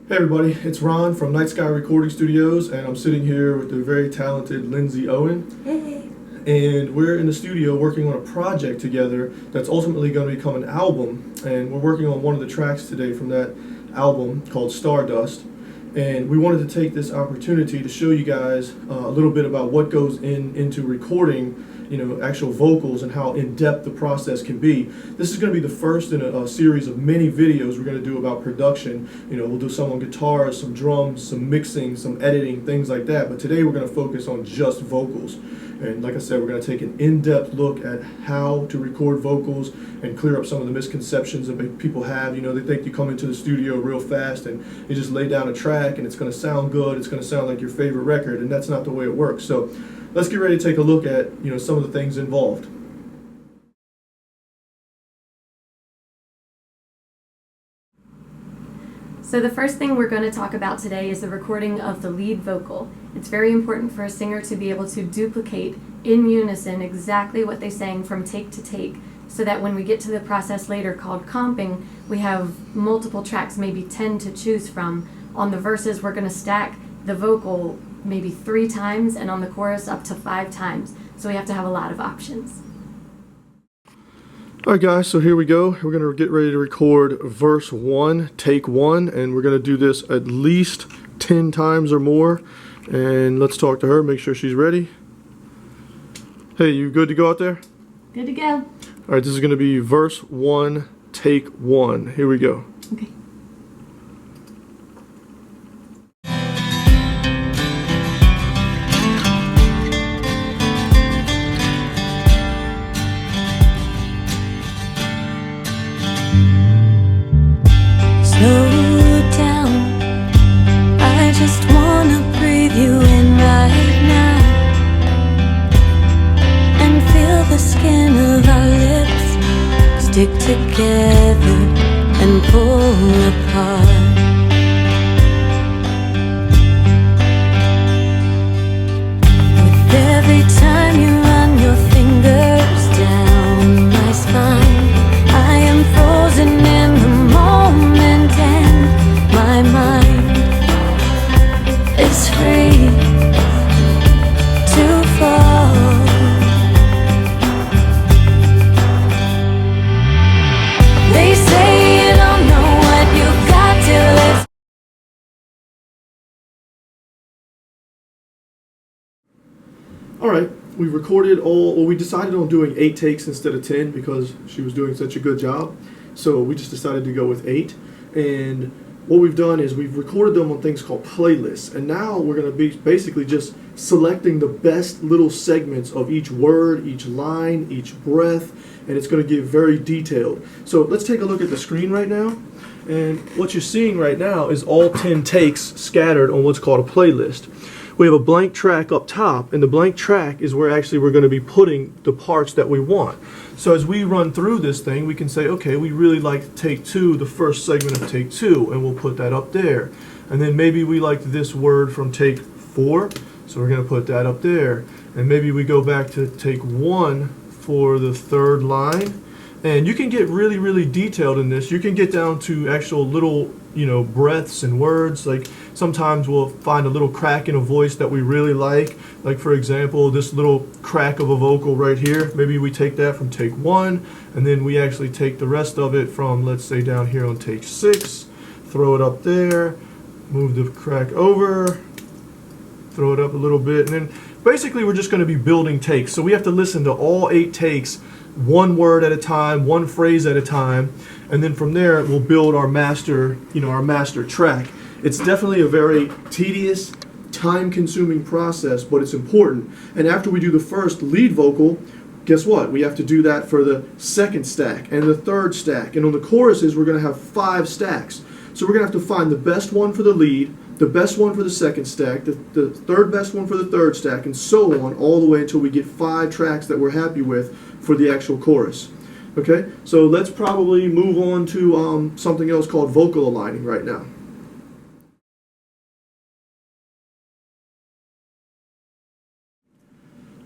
Hey everybody, it's Ron from Nightsky Recording Studios, and I'm sitting here with the very talented LindZ Owen. Hey. And we're in the studio working on a project together that's ultimately going to become an album. And we're working on one of the tracks today from that album called Stardust. And we wanted to take this opportunity to show you guys a little bit about what goes into recording, actual vocals and how in-depth the process can be. This is going to be the first in a series of many videos we're going to do about production. We'll do some on guitars, some drums, some mixing, some editing, things like that. But today we're going to focus on just vocals. And like I said, we're going to take an in-depth look at how to record vocals and clear up some of the misconceptions that people have. They think you come into the studio real fast and you just lay down a track and it's going to sound good, it's going to sound like your favorite record, and that's not the way it works. So let's get ready to take a look at some of the things involved. So the first thing we're going to talk about today is the recording of the lead vocal. It's very important for a singer to be able to duplicate in unison exactly what they sang from take to take, so that when we get to the process later called comping, we have multiple tracks, maybe 10 to choose from. On the verses, we're going to stack the vocal maybe 3 times, and on the chorus up to 5 times. So we have to have a lot of options. Alright guys, so here we go. We're going to get ready to record verse 1, take 1, and we're going to do this at least 10 times or more. And let's talk to her, make sure she's ready. Hey, you good to go out there? Good to go. Alright, this is going to be verse 1, take 1. Here we go. Okay. Slow down, I just wanna breathe you in right now and feel the skin of our lips stick together and pull apart. With every time you run your fingers down my spine, I am frozen in the moment and my mind is free to fall. They say you don't know what you got till it's Alright, we recorded we decided on doing 8 takes instead of 10 because she was doing such a good job. So we just decided to go with 8. And what we've done is we've recorded them on things called playlists. And now we're going to be basically just selecting the best little segments of each word, each line, each breath, and it's going to get very detailed. So let's take a look at the screen right now. And what you're seeing right now is all 10 takes scattered on what's called a playlist. We have a blank track up top, and the blank track is where actually we're going to be putting the parts that we want. So as we run through this thing, we can say, okay, we really like take 2, the first segment of take 2, and we'll put that up there. And then maybe we like this word from take 4, so we're going to put that up there. And maybe we go back to take 1 for the 3rd line. And you can get really, really detailed in this. You can get down to actual little, breaths and words. Like sometimes we'll find a little crack in a voice that we really like. Like for example, this little crack of a vocal right here. Maybe we take that from take 1, and then we actually take the rest of it from, let's say, down here on take 6, throw it up there, move the crack over, throw it up a little bit, and then basically we're just going to be building takes. So we have to listen to all 8 takes, 1 word at a time, 1 phrase at a time, and then from there we'll build our master, our master track. It's definitely a very tedious, time-consuming process, but it's important. And after we do the first lead vocal, guess what? We have to do that for the 2nd stack and the 3rd stack. And on the choruses, we're going to have 5 stacks. So we're going to have to find the best one for the lead, the best one for the 2nd stack, the 3rd best one for the 3rd stack, and so on, all the way until we get 5 tracks that we're happy with for the actual chorus. Okay, so let's probably move on to something else called vocal aligning right now.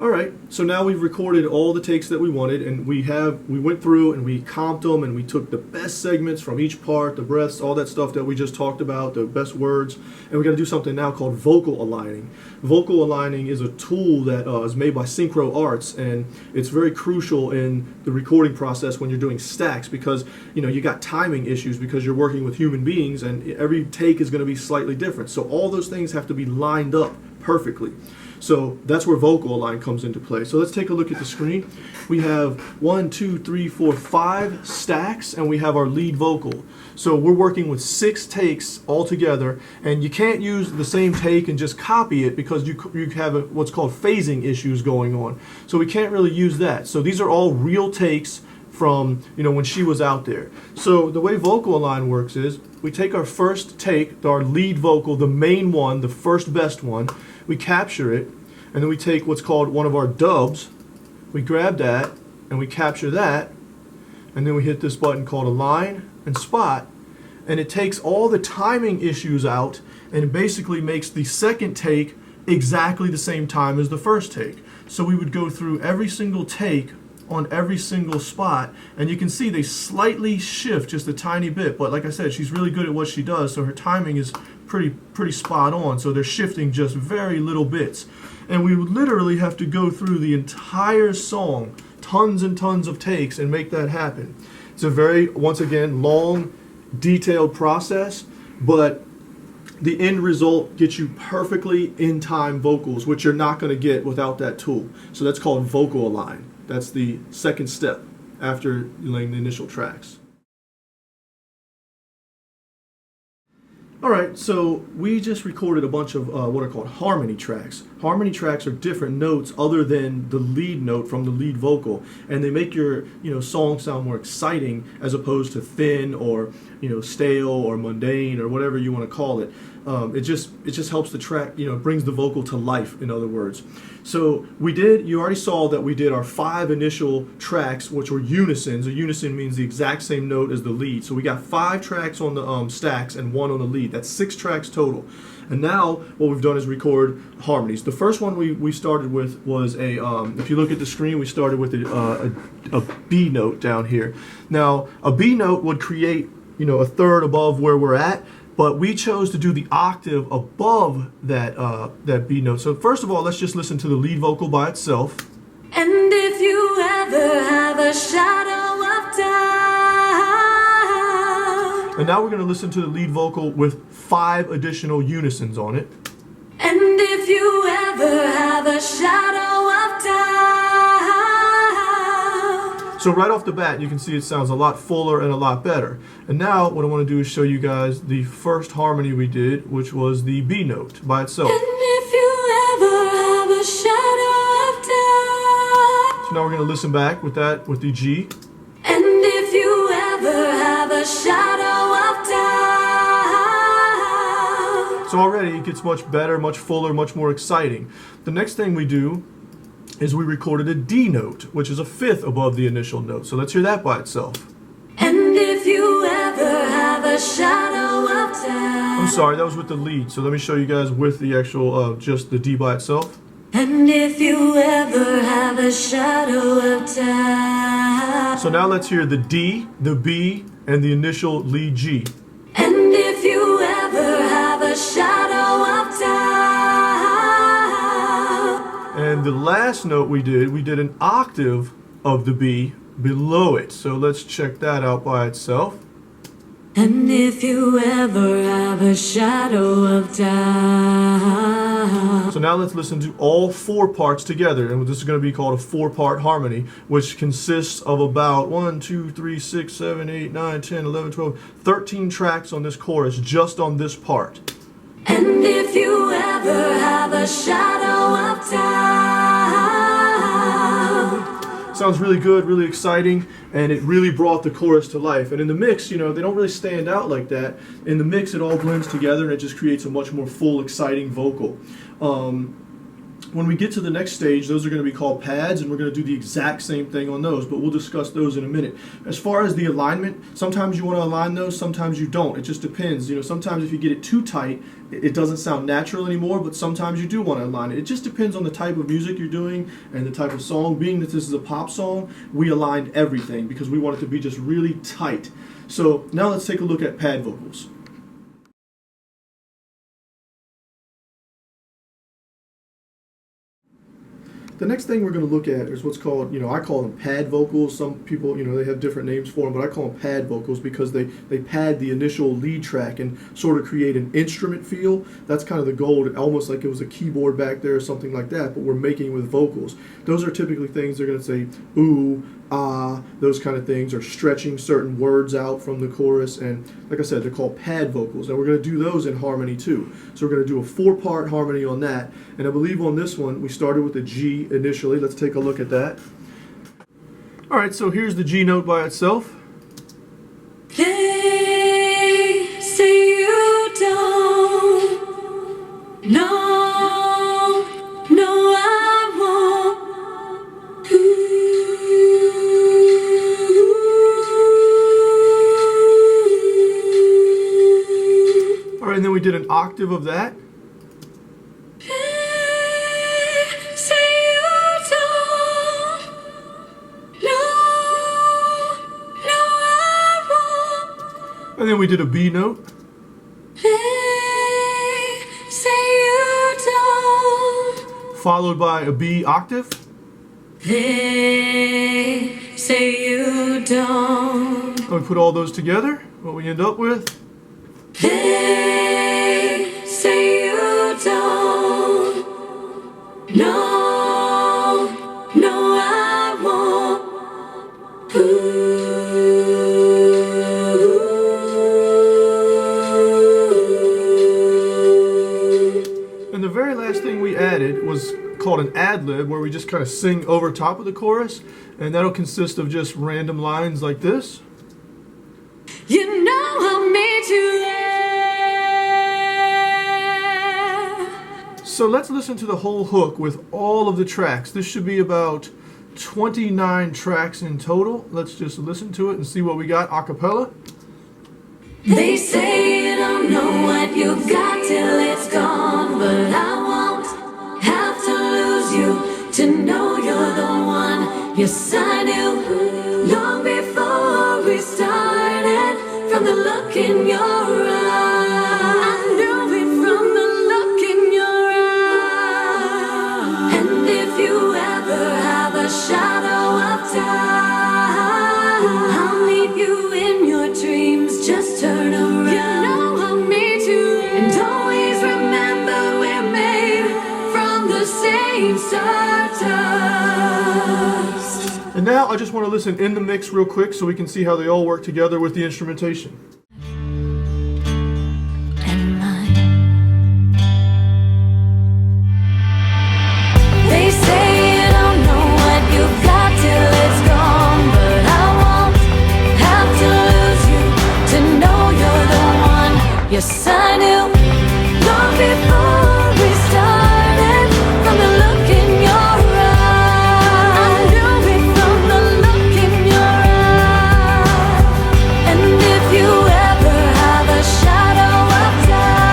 All right, so now we've recorded all the takes that we wanted, and we went through and we comped them, and we took the best segments from each part, the breaths, all that stuff that we just talked about, the best words, and we got to do something now called vocal aligning. Vocal aligning is a tool that is made by Synchro Arts, and it's very crucial in the recording process when you're doing stacks, because you got timing issues because you're working with human beings, and every take is going to be slightly different. So all those things have to be lined up perfectly. So that's where vocal align comes into play. So let's take a look at the screen. We have 1, 2, 3, 4, 5 stacks, and we have our lead vocal. So we're working with 6 takes all together, and you can't use the same take and just copy it because you have what's called phasing issues going on. So we can't really use that. So these are all real takes from when she was out there. So the way vocal align works is we take our first take, our lead vocal, the main one, the first best one, we capture it, and then we take what's called one of our dubs, we grab that, and we capture that, and then we hit this button called align and spot, and it takes all the timing issues out, and it basically makes the second take exactly the same time as the first take. So we would go through every single take on every single spot, and you can see they slightly shift just a tiny bit, but like I said, she's really good at what she does, so her timing is pretty spot on, so they're shifting just very little bits. And we would literally have to go through the entire song, tons and tons of takes, and make that happen. It's a very, once again, long, detailed process, but the end result gets you perfectly in time vocals, which you're not going to get without that tool. So that's called vocal align. That's the second step after laying the initial tracks. Alright, so we just recorded a bunch of what are called harmony tracks. Harmony tracks are different notes other than the lead note from the lead vocal, and they make your song sound more exciting as opposed to thin or stale or mundane or whatever you want to call it. It just helps the track, brings the vocal to life, in other words. So you already saw that we did our 5 initial tracks, which were unisons. A unison means the exact same note as the lead. So we got 5 tracks on the stacks and 1 on the lead. That's 6 tracks total. And now what we've done is record harmonies. The first one we started with was if you look at the screen, we started with a B note down here. Now, a B note would create, a third above where we're at, but we chose to do the octave above that B note. So first of all, let's just listen to the lead vocal by itself. And if you ever have a shadow of doubt, And now we're going to listen to the lead vocal with 5 additional unisons on it. and if you ever have a shadow of doubt, So right off the bat, you can see it sounds a lot fuller and a lot better. And now what I want to do is show you guys the first harmony we did, which was the B note by itself. and if you ever have a shadow of doubt, So now we're going to listen back with the G. and if you ever have a shadow of doubt. So already it gets much better, much fuller, much more exciting. The next thing we do is we recorded a D note, which is a 5th above the initial note. So let's hear that by itself. And if you ever have a shadow of doubt, I'm sorry, that was with the lead. So let me show you guys with the actual, just the D by itself. and if you ever have a shadow of doubt, So now let's hear the D, the B, and the initial lead G. and if you ever have a shadow of doubt, And the last note we did an octave of the B below it. So let's check that out by itself. and if you ever have a shadow of doubt, So now let's listen to all 4 parts together, and this is going to be called a 4-part harmony, which consists of about 1, 2, 3, 6, 7, 8, 9, 10, 11, 12, 13 tracks on this chorus just on this part. and if you ever have a shadow of doubt, Sounds really good, really exciting, and it really brought the chorus to life. And in the mix, they don't really stand out like that. In the mix, it all blends together, and it just creates a much more full, exciting vocal. When we get to the next stage, those are going to be called pads, and we're going to do the exact same thing on those, but we'll discuss those in a minute. As far as the alignment, sometimes you want to align those, sometimes you don't. It just depends. You know, sometimes if you get it too tight, it doesn't sound natural anymore, but sometimes you do want to align it. It just depends on the type of music you're doing and the type of song. Being that this is a pop song, we aligned everything because we want it to be just really tight. So now let's take a look at pad vocals. The next thing we're going to look at is what's called, I call them pad vocals. Some people, they have different names for them, but I call them pad vocals because they pad the initial lead track and sort of create an instrument feel. That's kind of the goal, almost like it was a keyboard back there or something like that, but we're making with vocals. Those are typically things they're going to say, ooh, ah, those kind of things, or stretching certain words out from the chorus. And like I said, they're called pad vocals. And we're going to do those in harmony too. So we're going to do a 4-part harmony on that. And I believe on this one, we started with the G initially. Let's take a look at that. All right, so here's the G note by itself. They say you don't know, no, I won't. All right, and then we did an octave of that. And then we did a B note. They say you don't. Followed by a B octave. They say you don't. And we put all those together. What we end up with. They say you don't. No, no, I won't. And the very last thing we added was called an ad-lib, where we just kind of sing over top of the chorus, and that'll consist of just random lines like this. You know I made you laugh. So let's listen to the whole hook with all of the tracks. This should be about 29 tracks in total. Let's just listen to it and see what we got a cappella. They say you don't know what you've got till it's gone, but I won't have to lose you to know you're the one. Yes, I knew long before we started, from the look in your eyes. I knew it from the look in your eyes. And if you ever have a shadow of doubt, I'll meet you in your dreams. Just turn around. You know I'll meet you, and always remember we're made from the same stardust. And now I just want to listen in the mix real quick so we can see how they all work together with the instrumentation. And mine. They say you don't know what you've got till it's gone, but I won't have to lose you to know you're the one. Yes, I knew long before we started, from the look in your eyes. I knew it from the look in your eyes. And if you ever have a shadow of doubt,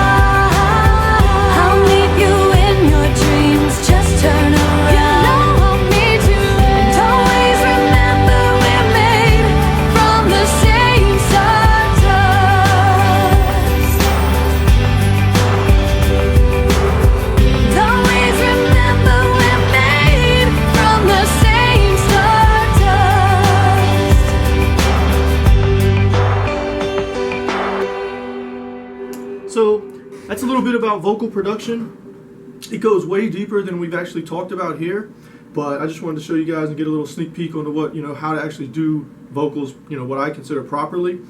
I'll meet you in your dreams. Just turn around. You know I'll meet you, and always remember we're made from the same stardust. And always remember we're made from the same stardust. So that's a little bit about vocal production. It goes way deeper than we've actually talked about here, but I just wanted to show you guys and get a little sneak peek onto what, how to actually do vocals, what I consider properly.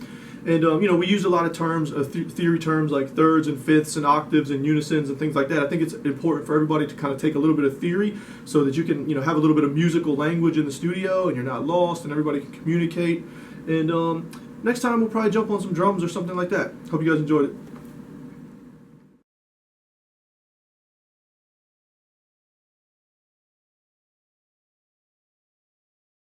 And, we use a lot of terms, theory terms like thirds and fifths and octaves and unisons and things like that. I think it's important for everybody to kind of take a little bit of theory so that you can, have a little bit of musical language in the studio and you're not lost and everybody can communicate. And next time we'll probably jump on some drums or something like that. Hope you guys enjoyed it.